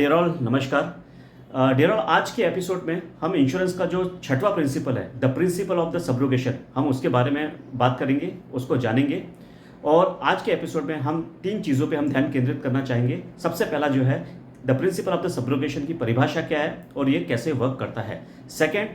Dear नमस्कार। Dear आज के एपिसोड में हम इंश्योरेंस का जो छठवां प्रिंसिपल है, the principle of the subrogation, हम उसके बारे में बात करेंगे, उसको जानेंगे। और आज के एपिसोड में हम तीन चीज़ों पे हम ध्यान केंद्रित करना चाहेंगे। सबसे पहला जो है the principle of the subrogation की परिभाषा क्या है और ये कैसे वर्क करता है। Second,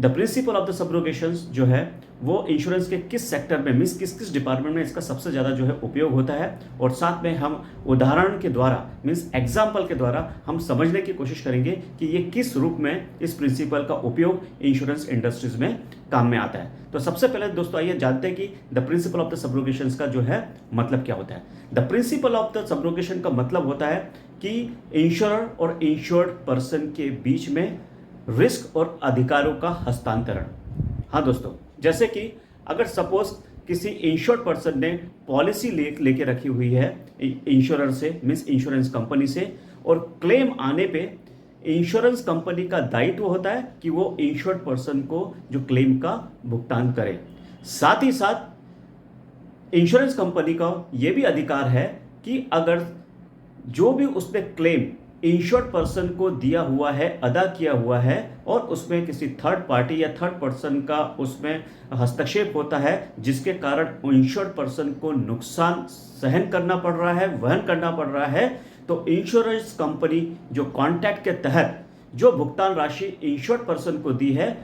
the principle of the subrogation जो है वो इंश्योरेंस के किस सेक्टर में मीन्स किस डिपार्टमेंट में इसका सबसे ज़्यादा जो है उपयोग होता है। और साथ में हम उदाहरण के द्वारा मीन्स एग्जाम्पल के द्वारा हम समझने की कोशिश करेंगे कि ये किस रूप में इस प्रिंसिपल का उपयोग इंश्योरेंस इंडस्ट्रीज में काम में आता है। तो सबसे पहले दोस्तों आइए जानते हैं कि the principle of the subrogation का जो है मतलब क्या होता है। The principle of the subrogation का मतलब होता है कि इंश्योरर और इंश्योर्ड पर्सन के बीच में रिस्क और अधिकारों का हस्तांतरण। हाँ दोस्तों, जैसे कि अगर सपोज किसी इंश्योर्ड पर्सन ने पॉलिसी लेके रखी हुई है इंश्योरर से मीन्स इंश्योरेंस कंपनी से, और क्लेम आने पे इंश्योरेंस कंपनी का दायित्व होता है कि वो इंश्योर्ड पर्सन को जो क्लेम का भुगतान करे। साथ ही साथ इंश्योरेंस कंपनी का ये भी अधिकार है कि अगर जो भी उसने क्लेम इंश्योर्ड पर्सन को दिया हुआ है, अदा किया हुआ है, और उसमें किसी थर्ड पार्टी या थर्ड पर्सन का उसमें हस्तक्षेप होता है जिसके कारण इंश्योर्ड पर्सन को नुकसान सहन करना पड़ रहा है, वहन करना पड़ रहा है, तो इंश्योरेंस कंपनी जो कॉन्ट्रैक्ट के तहत जो भुगतान राशि इंश्योर्ड पर्सन को दी है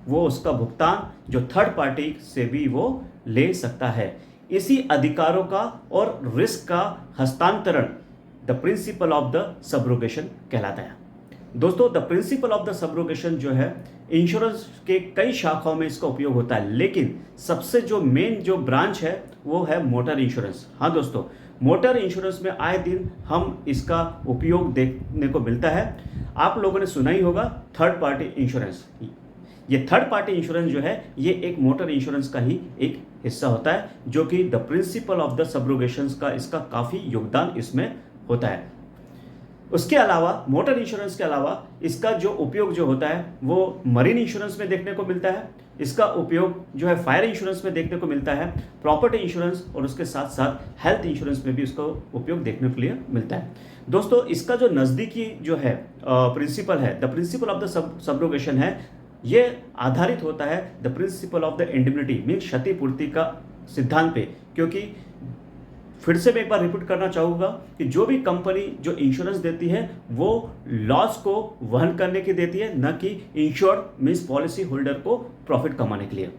वो उसका भुगतान जो थर्ड पार्टी से भी वो ले सकता है। इसी अधिकारों का और रिस्क का हस्तांतरण the principle of the subrogation कहलाता है। दोस्तों, the principle of the subrogation जो है इंश्योरेंस के कई शाखाओं में इसका उपयोग होता है, लेकिन सबसे जो मेन जो ब्रांच है वो है मोटर इंश्योरेंस। हाँ दोस्तों, मोटर इंश्योरेंस में आए दिन हम इसका उपयोग देखने को मिलता है। आप लोगों ने सुना ही होगा थर्ड पार्टी इंश्योरेंस। ये थर्ड पार्टी इंश्योरेंस जो है ये एक मोटर इंश्योरेंस का ही एक हिस्सा होता है, जो कि the principle of the subrogation का इसका काफ़ी योगदान इसमें होता है। उसके अलावा मोटर इंश्योरेंस के अलावा इसका जो उपयोग जो होता है वो मरीन इंश्योरेंस में देखने को मिलता है। इसका उपयोग जो है फायर इंश्योरेंस में देखने को मिलता है, प्रॉपर्टी इंश्योरेंस, और उसके साथ साथ हेल्थ इंश्योरेंस में भी इसका उपयोग देखने के लिए मिलता है। दोस्तों, इसका जो नज़दीकी जो है प्रिंसिपल है, the principle of the subrogation है, ये आधारित होता है the principle of the indemnity mean क्षतिपूर्ति का सिद्धांत पे। क्योंकि फिर से मैं एक बार रिपीट करना चाहूँगा कि जो भी कंपनी जो इंश्योरेंस देती है वो लॉस को वहन करने की देती है, न कि इंश्योर्ड मीन्स पॉलिसी होल्डर को प्रॉफिट कमाने के लिए।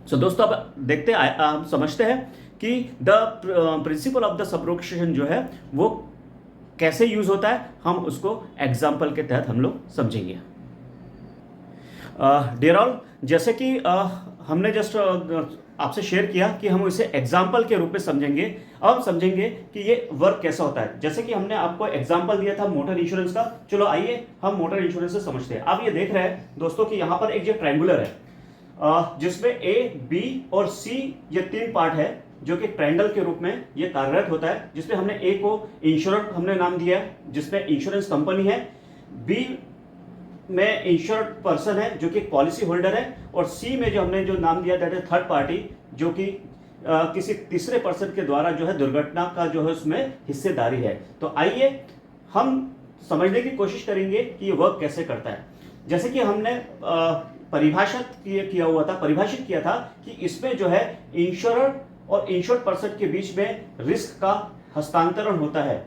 सो दोस्तों, अब देखते हैं, हम समझते हैं कि the principle of the subrogation जो है वो कैसे यूज होता है। हम उसको एग्जाम्पल के तहत हम लोग समझेंगे। डियर ऑल, जैसे कि हमने जस्ट आपसे शेयर किया कि हम इसे एग्जाम्पल के रूप में समझेंगे। अब हम समझेंगे कि ये वर्क कैसा होता है। जैसे कि हमने आपको एग्जाम्पल दिया था मोटर इंश्योरेंस का, चलो आइए हम मोटर इंश्योरेंस से समझते हैं। आप ये देख रहे हैं दोस्तों कि यहाँ पर एक जो ट्रायंगुलर है जिसमें ए, बी और सी ये तीन पार्ट है, जो कि ट्रायंगल के रूप में ये कार्यरत होता है। जिसमें हमने ए को इंश्योरेंस हमने नाम दिया है जिसमें इंश्योरेंस कंपनी है, बी में इंश्योर्ड पर्सन है जो कि पॉलिसी होल्डर है, और सी में जो हमने जो नाम दिया दैट है थर्ड पार्टी, जो कि किसी तीसरे पर्सन के द्वारा जो है दुर्घटना का जो है उसमें हिस्सेदारी है। तो आइए हम समझने की कोशिश करेंगे कि ये वर्क कैसे करता है। जैसे कि हमने परिभाषित किया था कि इसमें जो है इंश्योरर और इंश्योर्ड पर्सन के बीच में रिस्क का हस्तांतरण होता है,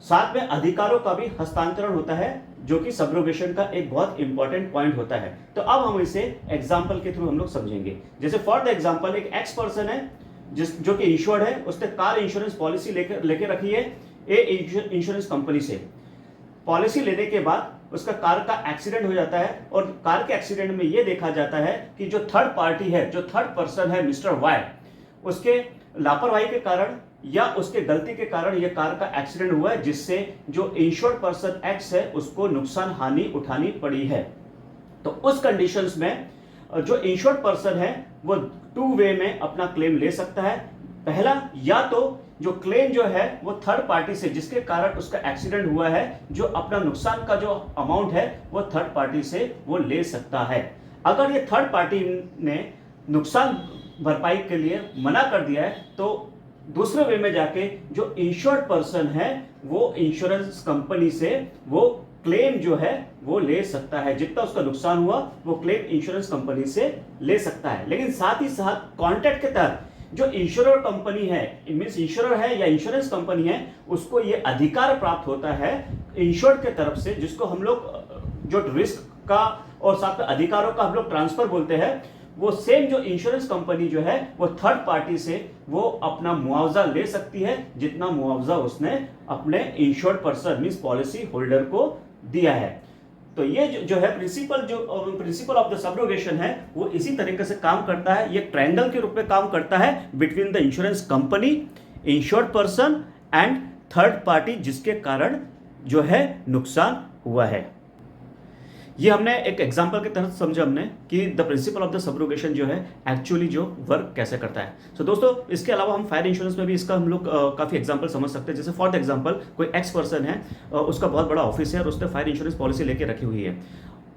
साथ में अधिकारों का भी हस्तांतरण होता है, जो कि सब्रोगेशन का एक बहुत इंपॉर्टेंट पॉइंट होता है। तो अब हम इसे एग्जांपल के थ्रू हम लोग समझेंगे। जैसे फॉर द एग्जांपल एक एक्स पर्सन है जो कि इंश्योर्ड है, उसने कार इंश्योरेंस पॉलिसी लेके रखी है ए इंश्योरेंस कंपनी से। पॉलिसी लेने के बाद उसका कार का एक्सीडेंट हो जाता है, और कार के एक्सीडेंट में यह देखा जाता है कि जो थर्ड पार्टी है, जो थर्ड पर्सन है मिस्टर वाई, उसके लापरवाही के कारण या उसके गलती के कारण यह कार का एक्सीडेंट हुआ है, जिससे जो इंश्योर्ड पर्सन एक्स है उसको नुकसान हानि उठानी पड़ी है। तो उस कंडीशंस में जो इंश्योर्ड पर्सन है वो टू वे में अपना क्लेम ले सकता है। पहला, या तो जो क्लेम जो है वो थर्ड पार्टी से जिसके कारण उसका एक्सीडेंट हुआ है, जो अपना नुकसान का जो अमाउंट है वो थर्ड पार्टी से वो ले सकता है। अगर ये थर्ड पार्टी ने नुकसान भरपाई के लिए मना कर दिया है तो दूसरे वे में जाके जो इंश्योर्ड पर्सन है वो इंश्योरेंस कंपनी से वो क्लेम जो है वो ले सकता है, जितना उसका नुकसान हुआ वो क्लेम इंश्योरेंस कंपनी से ले सकता है। लेकिन साथ ही साथ कॉन्ट्रैक्ट के तहत जो इंश्योरर कंपनी है, मींस इंश्योरर है या इंश्योरेंस कंपनी है, उसको ये अधिकार प्राप्त होता है इंश्योर्ड के तरफ से, जिसको हम लोग जो रिस्क का और साथ में अधिकारों का हम लोग ट्रांसफर बोलते हैं, वो सेम जो इंश्योरेंस कंपनी जो है वो थर्ड पार्टी से वो अपना मुआवजा ले सकती है, जितना मुआवजा उसने अपने insured person means policy holder को दिया है। तो ये जो है प्रिंसिपल ऑफ द सब्रोगेशन है वो इसी तरीके से काम करता है। ये ट्रायंगल के रूप में काम करता है between the insurance company, insured person and third party, जिसके कारण जो है नुकसान हुआ है। ये हमने एक एग्जांपल के तहत समझा हमने कि the principle of the subrogation जो है एक्चुअली जो वर्क कैसे करता है। सो दोस्तों, इसके अलावा हम फायर इंश्योरेंस में भी इसका हम लोग काफ़ी एग्जांपल समझ सकते हैं। जैसे फॉर द एग्जांपल कोई एक्स पर्सन है, उसका बहुत बड़ा ऑफिस है और उसने फायर इंश्योरेंस पॉलिसी लेके रखी हुई है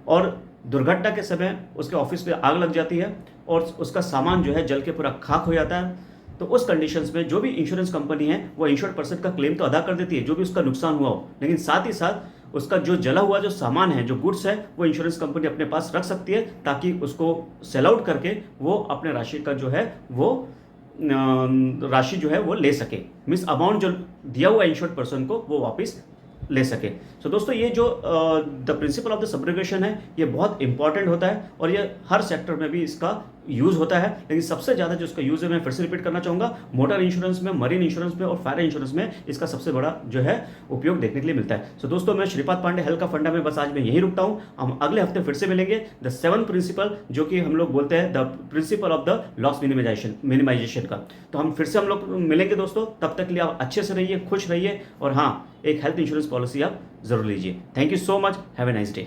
और दुर्घटना के समय उसके ऑफिस में आग लग जाती है और उसका सामान जो है जल के पूरा खाक हो जाता है। तो उस कंडीशंस में जो भी इंश्योरेंस कंपनी है वो इंश्योर्ड पर्सन का क्लेम तो अदा कर देती है जो भी उसका नुकसान हुआ हो, लेकिन साथ ही साथ उसका जो जला हुआ जो सामान है, जो गुड्स है, वो इंश्योरेंस कंपनी अपने पास रख सकती है ताकि उसको सेल आउट करके वो अपने राशि का जो है वो राशि जो है वो ले सके, मीन्स अमाउंट जो दिया हुआ इंश्योर्ड पर्सन को वो वापस ले सके। सो दोस्तों, ये जो the principle of the subrogation है ये बहुत इंपॉर्टेंट होता है और ये हर सेक्टर में भी इसका यूज़ होता है। लेकिन सबसे ज़्यादा जो इसका यूज़ है, मैं फिर से रिपीट करना चाहूँगा, मोटर इंश्योरेंस में, मरीन इंश्योरेंस में और फायर इंश्योरेंस में इसका सबसे बड़ा जो है उपयोग देखने के लिए मिलता है। सो दोस्तों, मैं श्रीपाद पांडे हेल्थ का फंडा में बस आज मैं यही रुकता हूँ। हम अगले हफ्ते फिर से मिलेंगे द 7th प्रिंसिपल, जो कि हम लोग बोलते हैं the principle of the loss minimisation का। तो हम फिर से हम लोग मिलेंगे दोस्तों। तब तक के लिए आप अच्छे से रहिए, खुश रहिए और हाँ, एक हेल्थ इंश्योरेंस पॉलिसी आप जरूर लीजिए। Thank you so much, have a nice day.